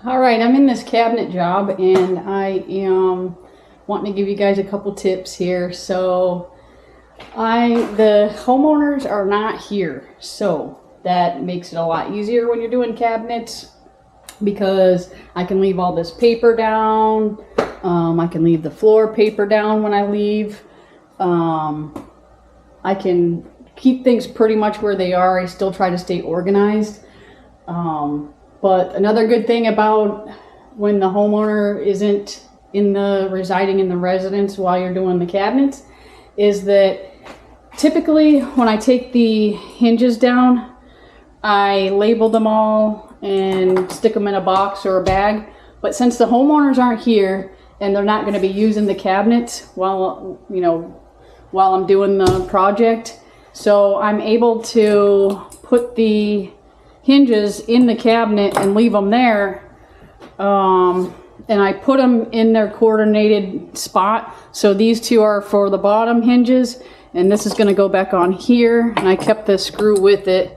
All right, I'm in this cabinet job and I am wanting to give you guys a couple tips here. So the homeowners are not here, so that makes it a lot easier when you're doing cabinets because I can leave all this paper down. I can leave the floor paper down when I leave. I can keep things pretty much where they are. I still try to stay organized. But another good thing about when the homeowner isn't residing in the residence while you're doing the cabinets is that typically when I take the hinges down, I label them all and stick them in a box or a bag. But since the homeowners aren't here and they're not going to be using the cabinets while I'm doing the project, so I'm able to put the hinges in the cabinet and leave them there, and I put them in their coordinated spot. So these two are for the bottom hinges and this is going to go back on here, and I kept the screw with it,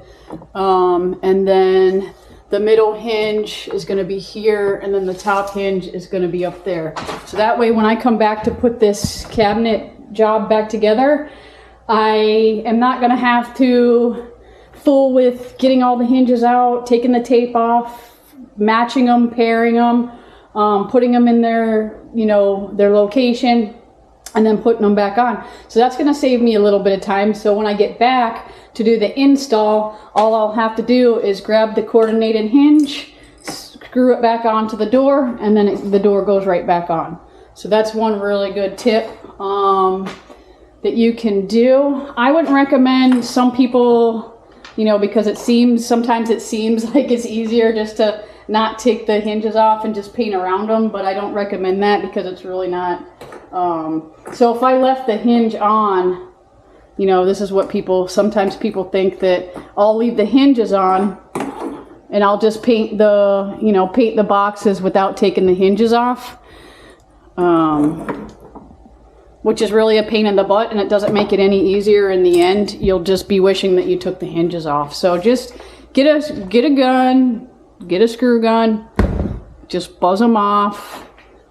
and then the middle hinge is going to be here and then the top hinge is going to be up there. So that way when I come back to put this cabinet job back together, I am not going to have to fool with getting all the hinges out, taking the tape off, matching them, pairing them, putting them in their location, and then putting them back on. So that's going to save me a little bit of time. So when I get back to do the install, all I'll have to do is grab the coordinated hinge, screw it back onto the door, and then the door goes right back on. So that's one really good tip that you can do. I wouldn't recommend some people, because sometimes it seems like it's easier just to not take the hinges off and just paint around them, but I don't recommend that because it's really not. So if I left the hinge on, this is what sometimes people think, that I'll leave the hinges on and I'll just paint the boxes without taking the hinges off, which is really a pain in the butt, and it doesn't make it any easier in the end. You'll just be wishing that you took the hinges off. So just get a gun, get a screw gun, just buzz them off.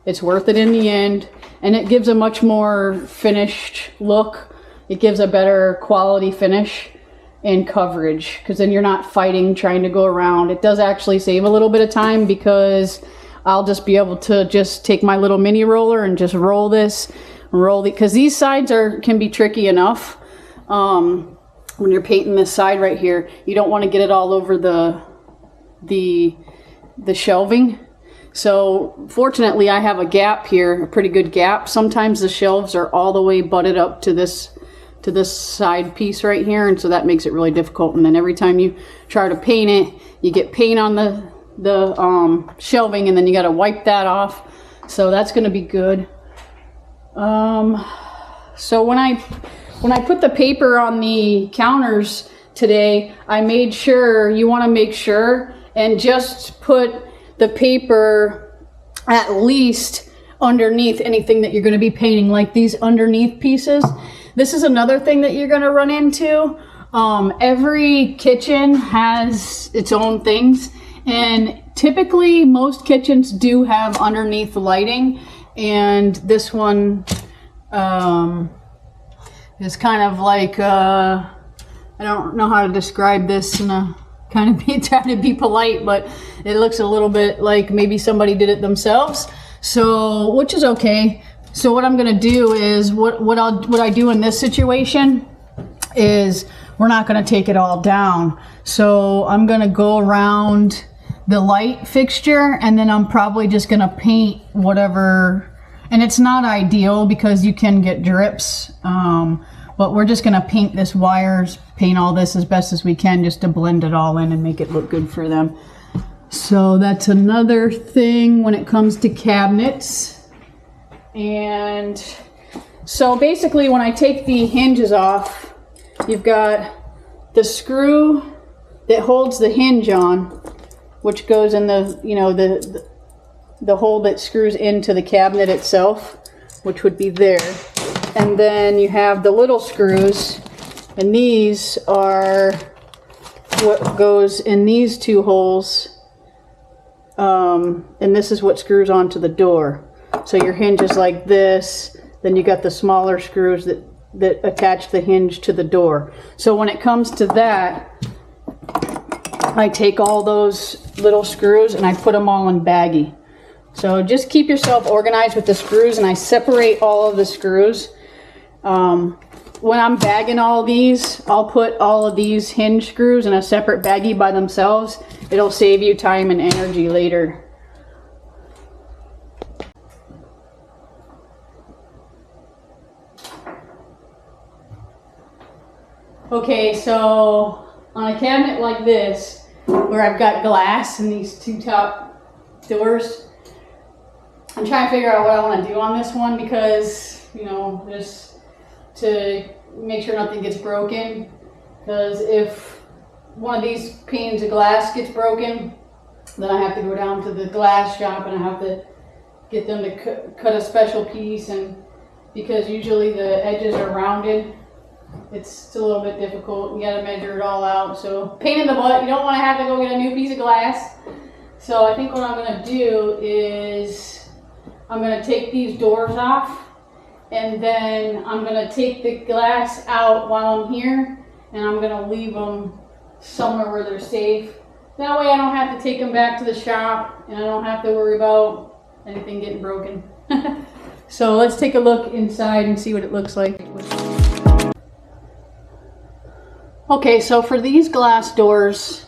It's worth it in the end, and it gives a much more finished look. It gives a better quality finish and coverage, because then you're not fighting trying to go around. It does actually save a little bit of time because I'll just be able to just take my little mini roller and just roll because these sides can be tricky enough. When you're painting this side right here, you don't want to get it all over the shelving. So fortunately I have a gap here, a pretty good gap. Sometimes the shelves are all the way butted up to this side piece right here, and so that makes it really difficult. And then every time you try to paint it, you get paint on the shelving, and then you got to wipe that off. So that's going to be good. So when I put the paper on the counters today, I made sure, you want to make sure and just put the paper at least underneath anything that you're going to be painting, like these underneath pieces. This is another thing that you're going to run into. Every kitchen has its own things, and typically most kitchens do have underneath lighting. And this one is kind of like, I don't know how to describe this in a kind of trying to be polite, but it looks a little bit like maybe somebody did it themselves. So, which is okay. So what I'm going to do is, what I do in this situation is, we're not going to take it all down. So I'm going to go around the light fixture, and then I'm probably just going to paint whatever. And it's not ideal because you can get drips, but we're just going to paint this wires, paint all this as best as we can, just to blend it all in and make it look good for them. So that's another thing when it comes to cabinets. And so basically when I take the hinges off, you've got the screw that holds the hinge on, which goes in the hole that screws into the cabinet itself, which would be there. And then you have the little screws, and these are what goes in these two holes and this is what screws onto the door. So your hinge is like this, then you got the smaller screws that attach the hinge to the door. So when it comes to that, I take all those little screws and I put them all in baggie. So just keep yourself organized with the screws, and I separate all of the screws. When I'm bagging all these, I'll put all of these hinge screws in a separate baggie by themselves. It'll save you time and energy later. Okay, so on a cabinet like this, where I've got glass in these two top doors, I'm trying to figure out what I want to do on this one because, you know, just to make sure nothing gets broken. Because if one of these panes of glass gets broken, then I have to go down to the glass shop and I have to get them to cut a special piece, and because usually the edges are rounded, it's a little bit difficult. You got to measure it all out. So pain in the butt. You don't want to have to go get a new piece of glass. So I think what I'm going to do is I'm going to take these doors off, and then I'm going to take the glass out while I'm here, and I'm going to leave them somewhere where they're safe. That way I don't have to take them back to the shop, and I don't have to worry about anything getting broken. So let's take a look inside and see what it looks like. Okay, so for these glass doors,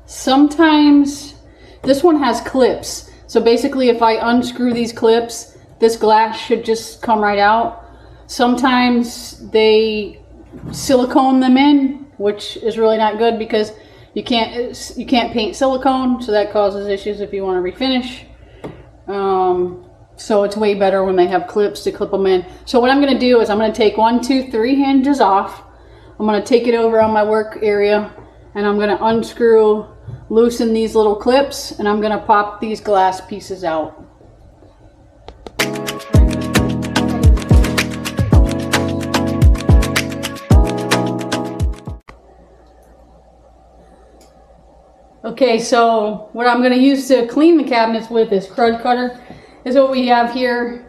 sometimes this one has clips. So basically if I unscrew these clips, this glass should just come right out. Sometimes they silicone them in, which is really not good because you can't paint silicone, so that causes issues if you want to refinish. So it's way better when they have clips to clip them in. So what I'm going to do is I'm going to take 1, 2, 3 hinges off. I'm going to take it over on my work area, and I'm going to unscrew, loosen these little clips, and I'm going to pop these glass pieces out. Okay, so what I'm going to use to clean the cabinets with is Krudd Kuder. This is what we have here.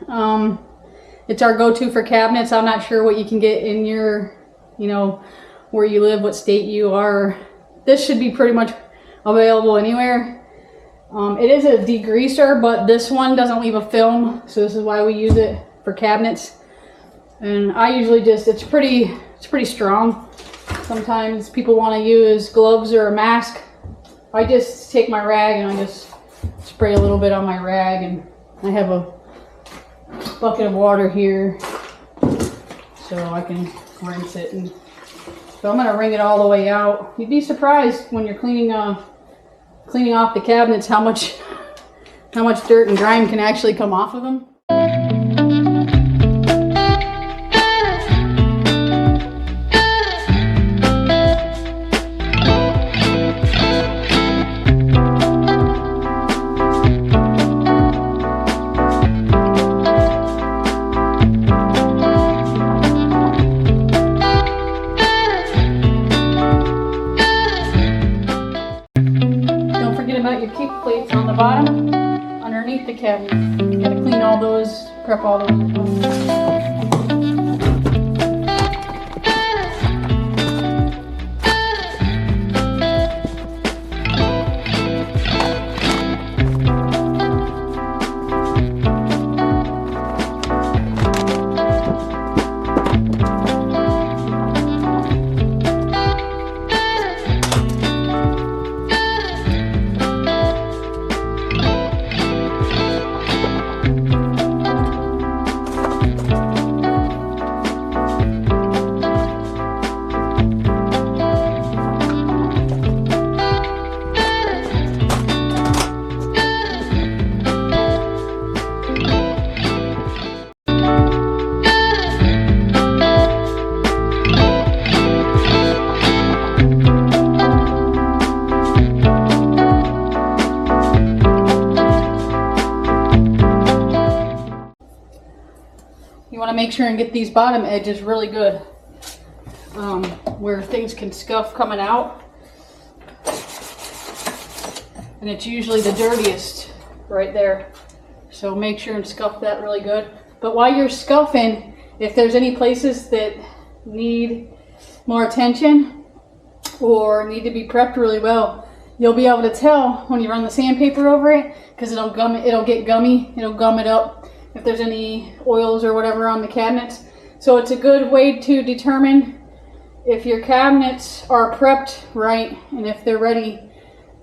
It's our go-to for cabinets. I'm not sure what you can get in your, you know, where you live, what state you are. This should be pretty much available anywhere. It is a degreaser, but this one doesn't leave a film, so this is why we use it for cabinets. And I usually just, it's pretty strong. Sometimes people want to use gloves or a mask. I just take my rag and I just spray a little bit on my rag, and I have a bucket of water here so I can rinse it. And so I'm going to wring it all the way out. You'd be surprised when you're cleaning off the cabinets how much dirt and grime can actually come off of them. Plates on the bottom, underneath the cabinet. You gotta clean all those, prep all those. You want to make sure and get these bottom edges really good, where things can scuff coming out. and it's usually the dirtiest right there. So make sure and scuff that really good. But while you're scuffing, if there's any places that need more attention or need to be prepped really well, you'll be able to tell when you run the sandpaper over it, because it'll get gummy, it'll gum it up if there's any oils or whatever on the cabinets. So it's a good way to determine if your cabinets are prepped right and if they're ready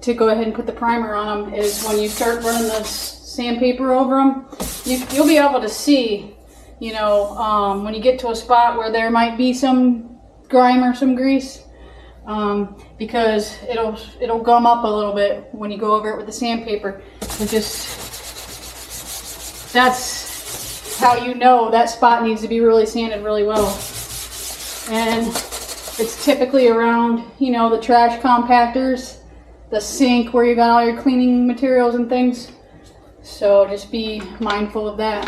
to go ahead and put the primer on them, is when you start running the sandpaper over them, you'll be able to see, you know, when you get to a spot where there might be some grime or some grease, because it'll gum up a little bit when you go over it with the sandpaper. That's how you know that spot needs to be really sanded really well. And it's typically around, you know, the trash compactors, the sink where you got all your cleaning materials and things. So just be mindful of that.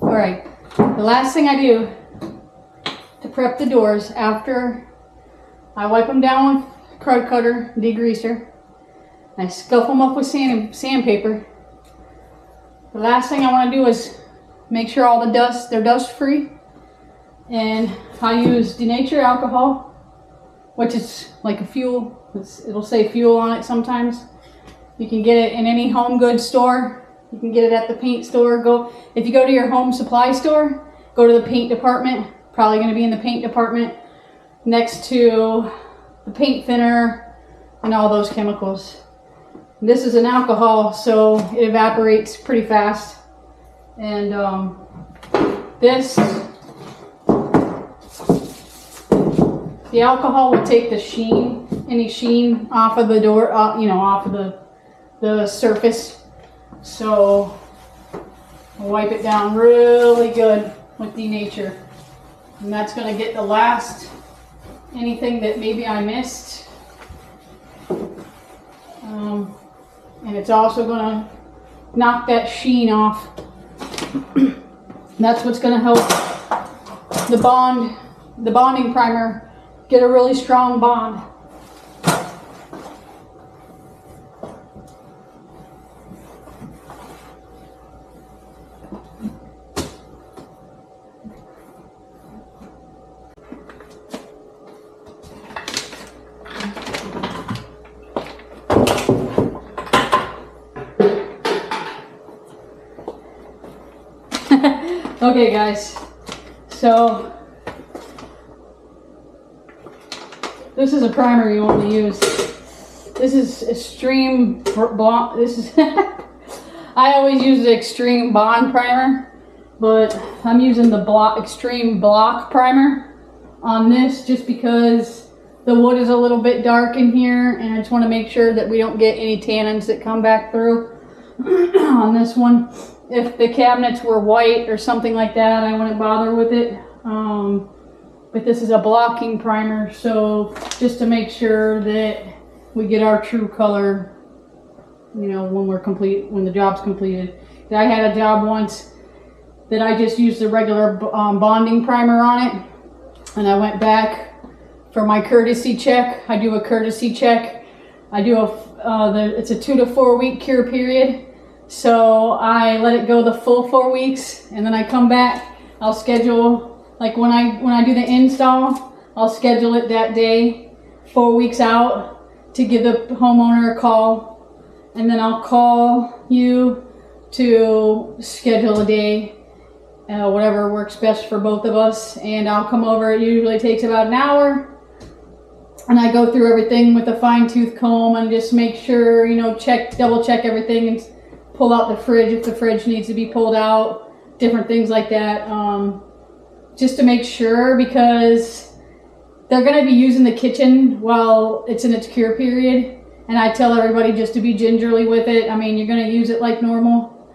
All right, the last thing I do to prep the doors after I wipe them down with Krudd Kuder degreaser, I scuff them up with sandpaper. The last thing I want to do is make sure all they're dust free, and I use Denature Alcohol, which is like a fuel. It'll say fuel on it sometimes. You can get it in any home goods store. You can get it at the paint store. If you go to your home supply store, go to the paint department. Probably going to be in the paint department next to the paint thinner and all those chemicals. This is an alcohol, so it evaporates pretty fast. And the alcohol will take the sheen, any sheen off of the door, you know, off of the surface. So I'll wipe it down really good with Denature. And that's going to get the last, anything that maybe I missed. And it's also going to knock that sheen off. That's what's going to help the bonding primer get a really strong bond. Okay guys, so this is a primer you want to use. This is Extreme Bond. This is I always use the Extreme Bond primer, but I'm using the Extreme Block primer on this just because the wood is a little bit dark in here, and I just want to make sure that we don't get any tannins that come back through on this one. If the cabinets were white or something like that, I wouldn't bother with it. But this is a blocking primer, so just to make sure that we get our true color, you know, when the job's completed. I had a job once that I just used the regular bonding primer on it, and I went back for my courtesy check. I do a courtesy check. I do it's a 2 to 4 week cure period. So I let it go the full 4 weeks, and then I come back. I'll schedule, like when I do the install, I'll schedule it that day, 4 weeks out, to give the homeowner a call, and then I'll call you to schedule a day, whatever works best for both of us, and I'll come over. It usually takes about an hour, and I go through everything with a fine-tooth comb and just make sure, you know, double check everything, and pull out the fridge if the fridge needs to be pulled out, different things like that, just to make sure, because they're going to be using the kitchen while it's in its cure period, and I tell everybody just to be gingerly with it. I mean, you're going to use it like normal,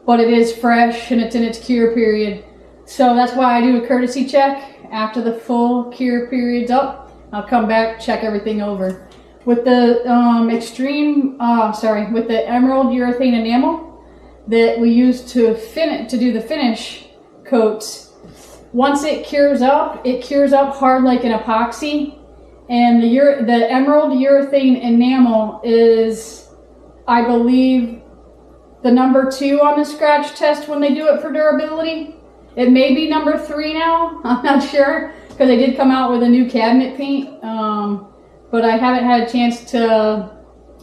but it is fresh and it's in its cure period. So that's why I do a courtesy check. After the full cure period's up, I'll come back, check everything over. With the with the Emerald Urethane Enamel that we use to do the finish coats, once it cures up hard like an epoxy. And the emerald urethane enamel is, I believe, the number 2 on the scratch test when they do it for durability. It may be number 3 now, I'm not sure, because they did come out with a new cabinet paint, but I haven't had a chance to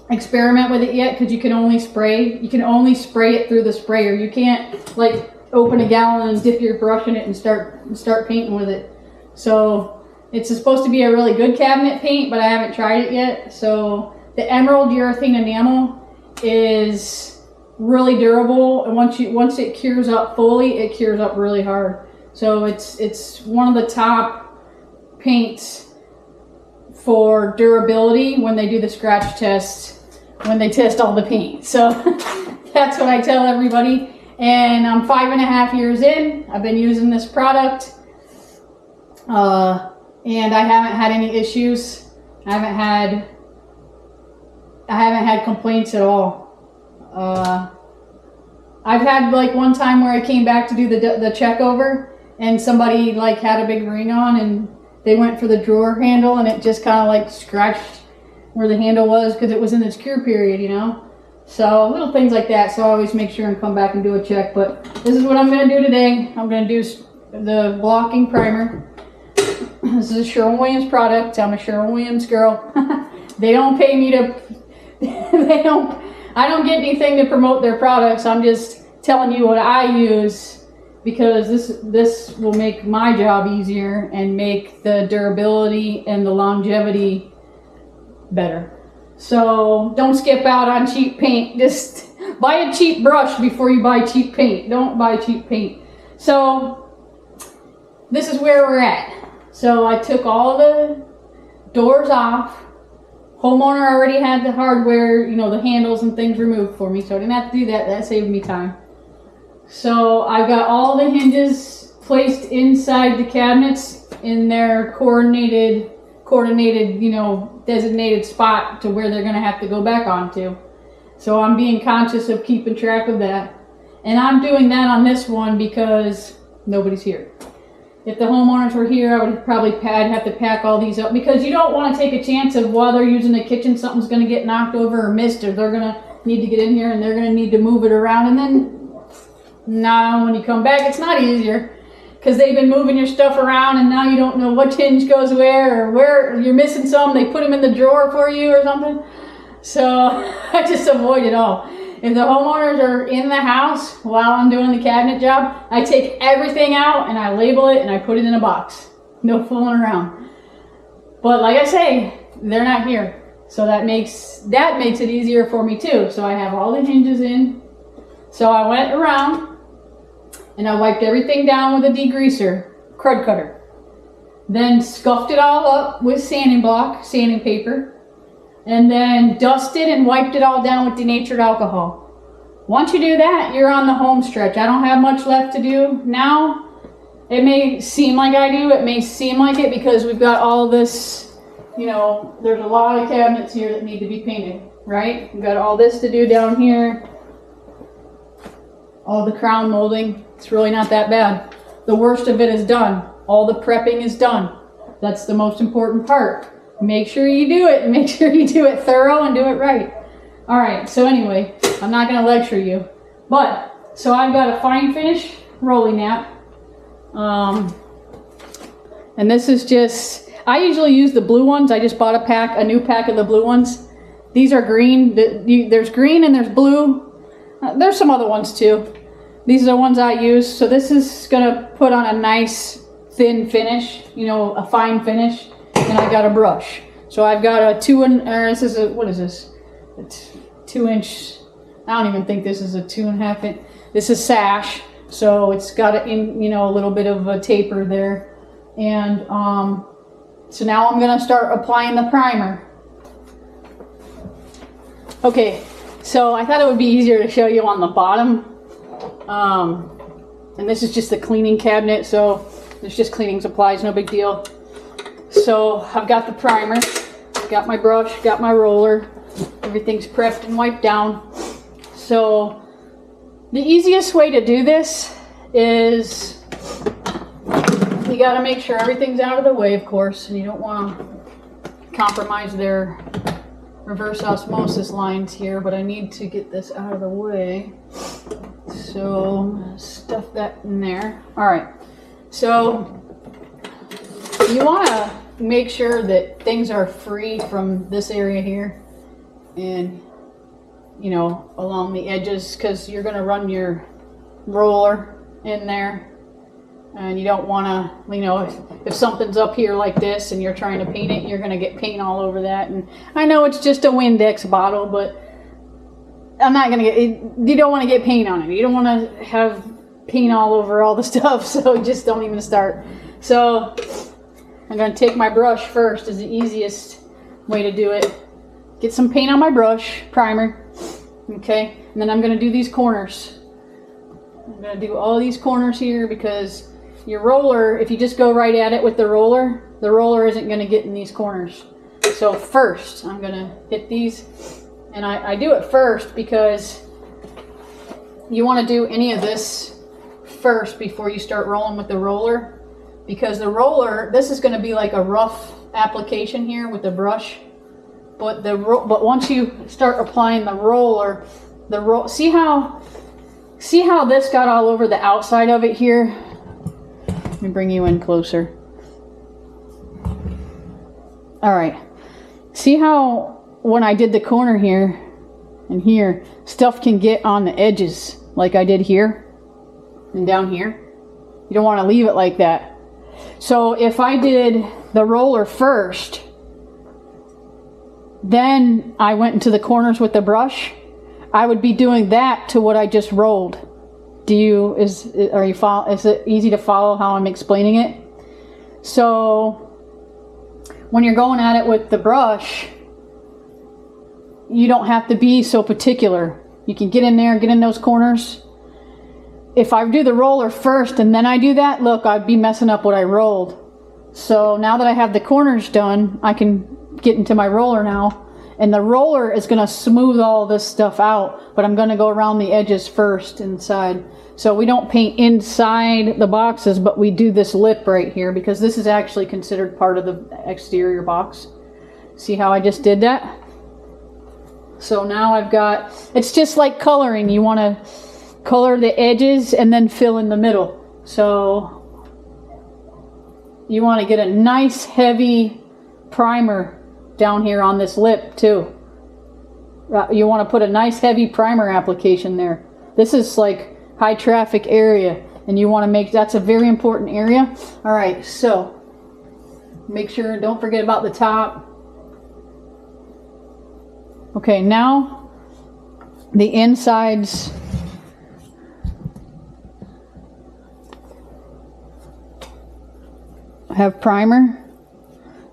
experiment with it yet, because you can only spray it through the sprayer. You can't like open a gallon and dip your brush in it and start painting with it. So it's supposed to be a really good cabinet paint, but I haven't tried it yet. So the emerald urethane enamel is really durable, and once it cures up fully, it cures up really hard. So it's one of the top paints for durability when they do the scratch test, when they test all the paint. So that's what I tell everybody. And I'm 5.5 years in. I've been using this product. And I haven't had any issues. I haven't had complaints at all. I've had like one time where I came back to do the check over, and somebody like had a big ring on, and they went for the drawer handle, and it just kind of like scratched where the handle was because it was in its cure period, you know. So little things like that. So I always make sure and come back and do a check. But this is what I'm going to do today. I'm going to do the blocking primer. This is a Sherwin product. I'm a Sherwin girl. They don't pay me to, I don't get anything to promote their products. I'm just telling you what I use, because this will make my job easier and make the durability and the longevity better. So don't skip out on cheap paint. Just buy a cheap brush before you buy cheap paint. Don't buy cheap paint. So this is where we're at. So I took all the doors off. Homeowner already had the hardware, you know, the handles and things removed for me, so I didn't have to do that. That saved me time. So I've got all the hinges placed inside the cabinets in their coordinated, you know, designated spot to where they're going to have to go back onto. So I'm being conscious of keeping track of that. And I'm doing that on this one because nobody's here. If the homeowners were here, I would probably have to pack all these up, because you don't want to take a chance of while they're using the kitchen, something's going to get knocked over or missed, or they're going to need to get in here and they're going to need to move it around. And then now when you come back, it's not easier, because they've been moving your stuff around and now you don't know what hinge goes where, or where you're missing some. They put them in the drawer for you or something. So I just avoid it all. If the homeowners are in the house while I'm doing the cabinet job, I take everything out and I label it and I put it in a box. No fooling around. But like I say, they're not here. So that makes it easier for me too. So I have all the hinges in. So I went around and I wiped everything down with a degreaser, Krudd Kuder. Then scuffed it all up with sanding paper. And then dusted and wiped it all down with Denature Alcohol. Once you do that, you're on the home stretch. I don't have much left to do now. It may seem like I do. It may seem like it because we've got all this, you know, there's a lot of cabinets here that need to be painted, right? We've got all this to do down here. All the crown molding. It's really not that bad. The worst of it is done. All the prepping is done. That's the most important part. Make sure you do it. Make sure you do it thorough and do it right. All right, so anyway, I'm not going to lecture you. But, so I've got a fine finish rolling nap. And this is just, I usually use the blue ones. I just bought a new pack of the blue ones. These are green. There's green and there's blue. There's some other ones too. These are the ones I use. So this is going to put on a nice thin finish, you know, a fine finish. And I got a brush. So I've got a what is this? A 2-inch, I don't even think this is a 2.5 inch. This is sash. So it's got a little bit of a taper there. And so now I'm gonna start applying the primer. Okay, so I thought it would be easier to show you on the bottom. And this is just the cleaning cabinet, so there's just cleaning supplies, no big deal. So I've got the primer, got my brush, got my roller, everything's prepped and wiped down. So the easiest way to do this is got to make sure everything's out of the way, of course, and you don't want to compromise their reverse osmosis lines here, but I need to get this out of the way. So stuff that in there. All right, so you want to make sure that things are free from this area here and, you know, along the edges, because you're going to run your roller in there. And you don't want to, you know, if something's up here like this and you're trying to paint it, you're going to get paint all over that. And I know it's just a Windex bottle, but I'm not going to get, you don't want to get paint on it. You don't want to have paint all over all the stuff, so just don't even start. So I'm going to take my brush first, is the easiest way to do it. Get some paint on my brush, primer, okay? And then I'm going to do these corners. I'm going to do all these corners here because your roller, if you just go right at it with the roller isn't going to get in these corners. So first, I'm going to hit these, and I do it first because you want to do any of this first before you start rolling with the roller, because the roller, this is going to be like a rough application here with the brush, but once you start applying the roller, see how this got all over the outside of it here? Let me bring you in closer. All right. See how when I did the corner here and here, stuff can get on the edges like I did here and down here? You don't want to leave it like that. So if I did the roller first, then I went into the corners with the brush, I would be doing that to what I just rolled. Is it easy to follow how I'm explaining it? So when you're going at it with the brush, you don't have to be so particular. You can get in there, get in those corners. If I do the roller first and then I do that, look, I'd be messing up what I rolled. So now that I have the corners done, I can get into my roller now. And the roller is going to smooth all this stuff out, but I'm going to go around the edges first inside. So we don't paint inside the boxes, but we do this lip right here because this is actually considered part of the exterior box. See how I just did that? So now I've got, it's just like coloring. You want to color the edges and then fill in the middle. So you want to get a nice heavy primer down here on this lip too. You want to put a nice heavy primer application there. This is like high traffic area and you want to make, that's a very important area. All right, so make sure, don't forget about the top. Okay, now the insides have primer,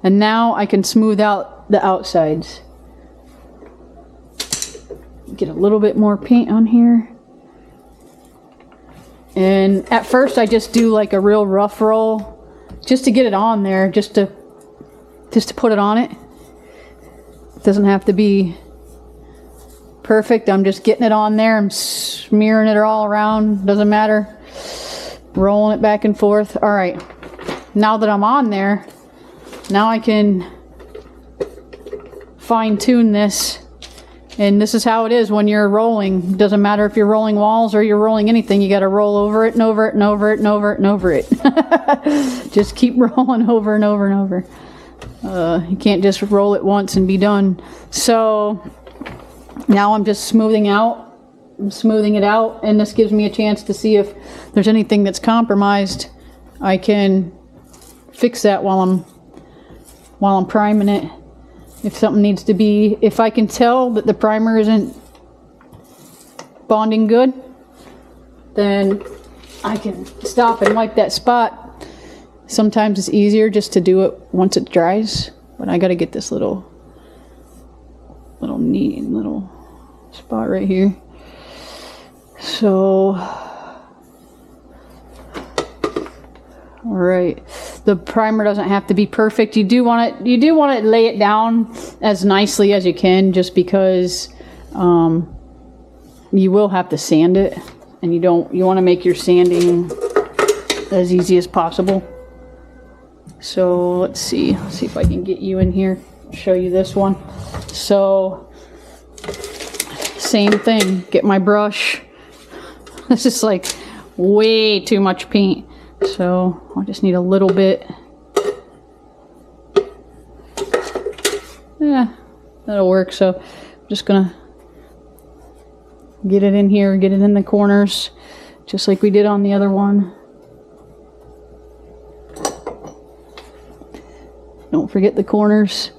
and now I can smooth out the outsides. Get a little bit more paint on here. And at first I just do like a real rough roll just to get it on there, just to put it on it. It doesn't have to be perfect. I'm just getting it on there. I'm smearing it all around. Doesn't matter. Rolling it back and forth. All right. Now that I'm on there, now I can fine tune this. And this is how it is when you're rolling. It doesn't matter if you're rolling walls or you're rolling anything. You got to roll over it and over it and over it and over it and over it. Just keep rolling over and over and over. You can't just roll it once and be done. So now I'm just smoothing it out, and this gives me a chance to see if there's anything that's compromised. I can fix that while I'm priming it. If something needs to be, if I can tell that the primer isn't bonding good, then I can stop and wipe that spot. Sometimes it's easier just to do it once it dries, but I got to get this little neat little spot right here. So, all right. The primer doesn't have to be perfect. You do want to lay it down as nicely as you can, just because you will have to sand it, and you want to make your sanding as easy as possible. So let's see if I can get you in here, show you this one. So same thing, get my brush. This is like way too much paint. So I just need a little bit. Yeah, that'll work. So I'm just gonna get it in here, get it in the corners, just like we did on the other one. Don't forget the corners.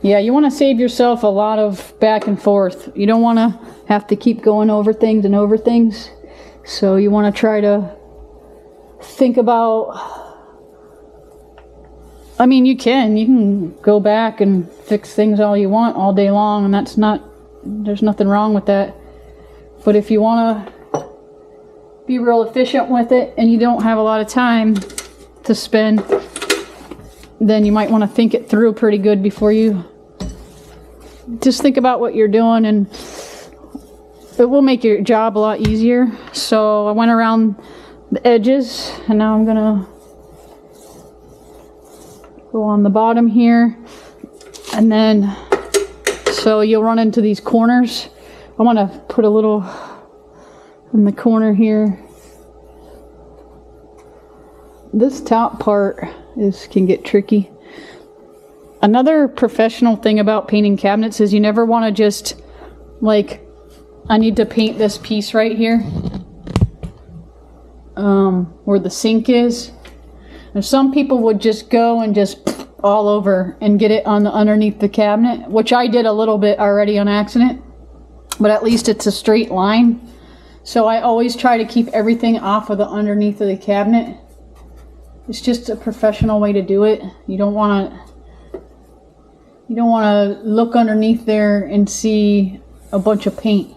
Yeah, you want to save yourself a lot of back and forth. You don't want to have to keep going over things and over things. So you want to try to think about, I mean, you can go back and fix things all you want all day long, and there's nothing wrong with that. But if you want to be real efficient with it and you don't have a lot of time to spend, then you might want to think it through pretty good before you just think about what you're doing, and it will make your job a lot easier. So I went around the edges, and now I'm gonna go on the bottom here, and then so you'll run into these corners. I want to put a little in the corner here. This top part can get tricky. Another professional thing about painting cabinets is you never want to just, like, I need to paint this piece right here, where the sink is. And some people would just go and just all over and get it on the underneath the cabinet, which I did a little bit already on accident, but at least it's a straight line. So I always try to keep everything off of the underneath of the cabinet. It's just a professional way to do it. You don't want to look underneath there and see a bunch of paint.